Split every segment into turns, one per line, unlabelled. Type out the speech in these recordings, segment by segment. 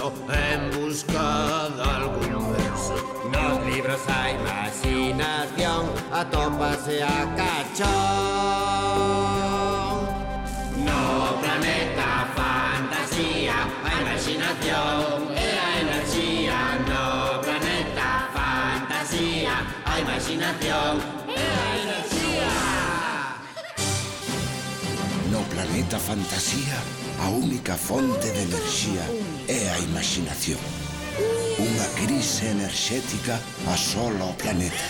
universo en busca de algún verso. Nos libros a imaginación atópase a cachón. No planeta fantasía, a imaginación e a enerxía. No planeta fantasía, a imaginación e a enerxía.
No planeta fantasía, a única fonte de enerxía é a imaginación. Unha crise enerxética asola o planeta.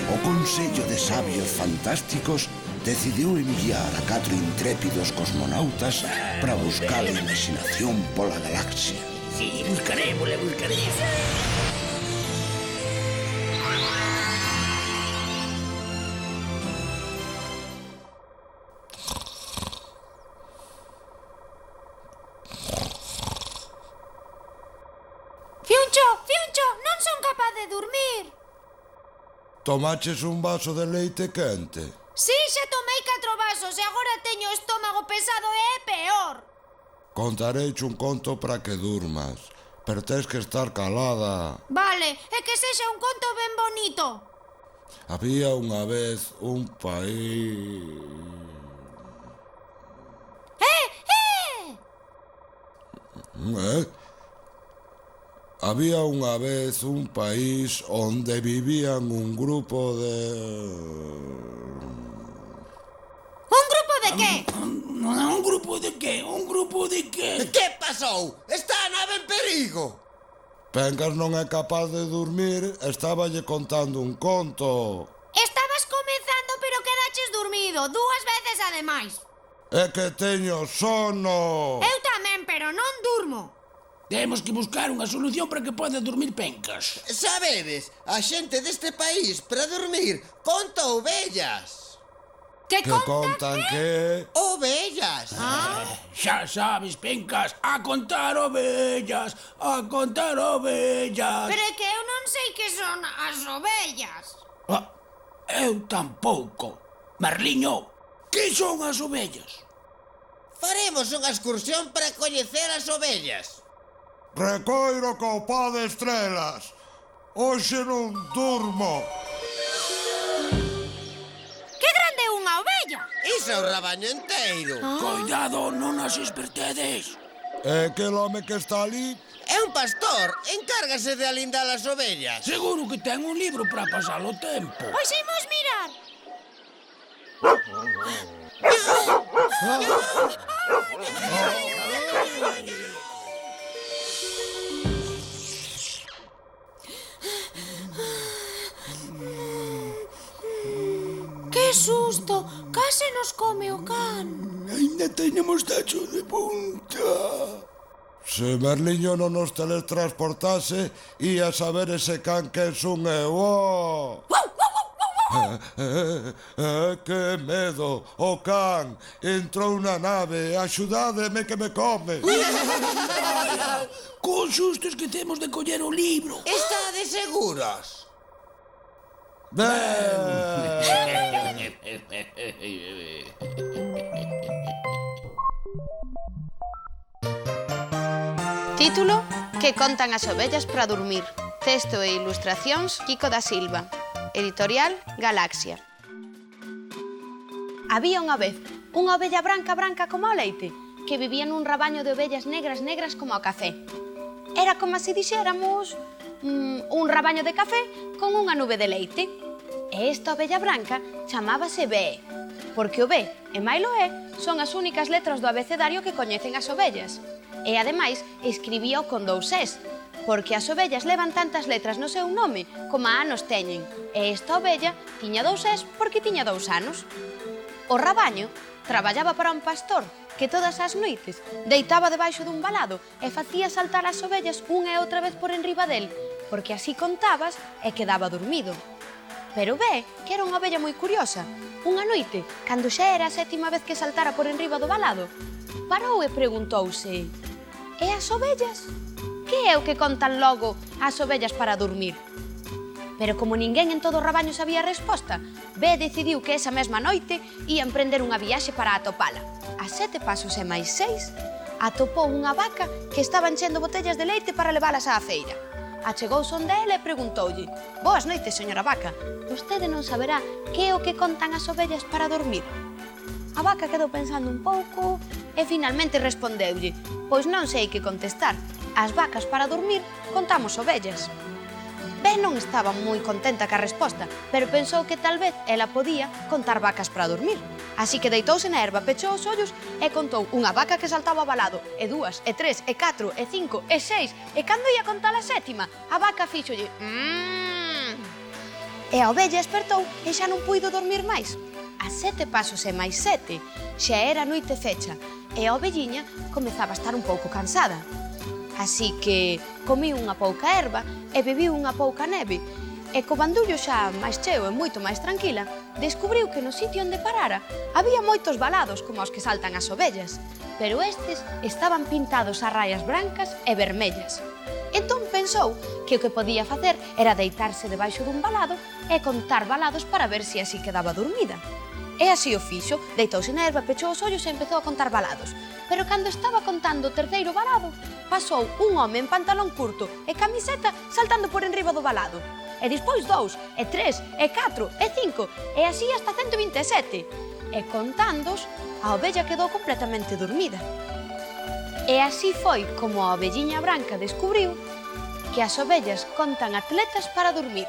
O Consello de Sabios Fantásticos decidiu enviar a 4 intrépidos cosmonautas para buscar a imaginación pola galaxia.
Sí, buscaremos.
Fiuncho, non son capaz de dormir.
Tomaches un vaso de leite quente?
Sí, xa tomei 4 vasos e agora teño o estómago pesado e é peor.
Contareiche un conto para que durmas, pero tens que estar calada.
Vale, e que sexa un conto ben bonito.
Había unha vez un país... Había unha vez un país onde vivían un grupo de...
Un grupo de que?
Un grupo de qué? Un grupo de qué?
Que pasou? Está a nave en perigo.
Pengas non é capaz de dormir, estáballe contando un conto.
Estabas comezando pero quedaches dormido 2 veces ademais.
É que teño sono.
Eu tamén, pero non durmo.
Temos que buscar unha solución para que poda dormir pencas.
Sabedes, a xente deste país para dormir conta ovellas.
Que
Que contan que...
Ovellas.
Xa sabes, pencas, a contar ovellas, a contar ovellas.
Pero é que eu non sei que son as ovellas.
Ah, eu tampouco. Marliño, que son as ovellas?
Faremos unha excursión para coñecer as ovellas.
Recoiro co pó de estrelas. Hoxe non durmo.
Que grande é unha ovella?
Iso é o rabaño enteiro.
Coidado, non as espertedes.
É que o home que está ali...
É un pastor, encárgase de alindar as ovellas.
Seguro que ten un libro para pasar o tempo.
Pois imos mirar. Que susto! Case nos come o can.
Ainda teño mostacho de punta.
Se Merliño non nos teletransportase, ia saber ese can que son eu. Oh! Que medo! O can entrou na nave, axudádeme que me come.
Con sustos que temos de coller o libro.
Estades seguros?
Título: Que contan as ovellas para dormir. Texto e ilustracións Kiko da Silva. Editorial Galaxia. Había unha vez unha ovella branca como o leite que vivía nun rabaño de ovellas negras como o café. Era como se dixéramos un rabaño de café con unha nube de leite. E esta ovella branca chamábase Bé, porque o B e mailo E son as únicas letras do abecedario que coñecen as ovellas. E ademais escribíao con 2 Es, porque as ovellas levan tantas letras no seu nome como anos teñen. E esta ovella tiña 2 Es porque tiña 2 anos. O rabaño traballaba para un pastor que todas as noites deitaba debaixo dun valado e facía saltar as ovellas unha e outra vez por enriba del, porque así contabas e quedaba dormido. Pero ve que era unha ovella moi curiosa. Unha noite, cando xa era a 7ª vez que saltara por enriba do valado, parou e preguntouse: "E as ovellas? Que é o que contan logo as ovellas para dormir?" Pero como ninguén en todo o rabaño sabía a resposta, Bé decidiu que esa mesma noite ia emprender unha viaxe para atopala. A 7 pasos e máis 6, atopou unha vaca que estaba enchendo botellas de leite para leválas á feira. Achegouse onde ela e preguntoulle: «Boas noites, señora vaca, vostede non saberá que é o que contan as ovellas para dormir?» A vaca quedou pensando un pouco e finalmente respondeulle: «Pois non sei que contestar. As vacas para dormir contamos ovellas». Ben non estaba moi contenta ca resposta, pero pensou que tal vez ela podía contar vacas para dormir. Así que deitouse na herba, pechou os ollos e contou unha vaca que saltaba balado, e 2, e 3, e 4, e 5, e 6, e cando ia contar a sétima, a vaca fíxolle E a ovella espertou e xa non puido dormir máis. A 7 pasos e máis 7, xa era noite fecha, e a ovelliña comezaba a estar un pouco cansada. Así que comiu unha pouca erva e bebiu unha pouca neve, e co bandullo xa máis cheo e moito máis tranquila, descubriu que no sitio onde parara había moitos balados como os que saltan as ovellas, pero estes estaban pintados a raias brancas e vermellas. Entón pensou que o que podía facer era deitarse debaixo dun balado e contar balados para ver se así quedaba dormida. E así o fixo, deitouse na erva, pechou os ollos e empezou a contar balados. Pero cando estaba contando o terceiro balado, pasou un home en pantalón curto e camiseta saltando por enriba do balado. E despois 2, e 3, e 4, e 5, e así hasta 127. E contándos, a ovella quedou completamente dormida. E así foi como a ovelliña branca descubriu que as ovellas contan atletas para dormir.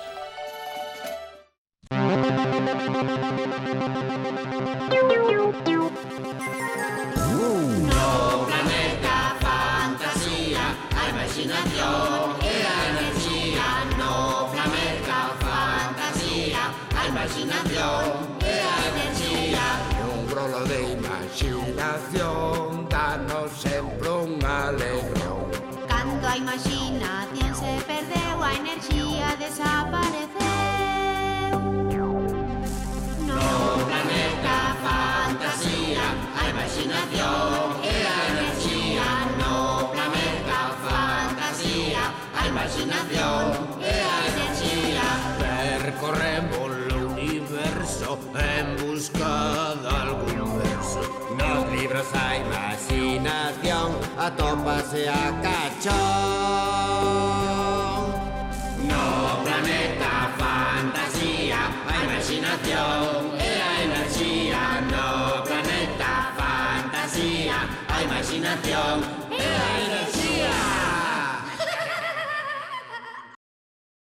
No planeta fantasía, a imaginación e a enerxía. No planeta fantasía, a imaginación e a enerxía. Un grolo de imaginación danos sempre un alegrón.
Cando a imaginación se perdeu, a enerxía desapareceu.
No planeta fantasía, a imaginación e a enerxía. No planeta fantasía, a imaginación e a enerxía. Percorremos o universo en busca de algún verso. Nos libros a imaginación atópase a cachón. No planeta fantasía, a imaginación e a enerxía. No planeta fantasía, a imaginación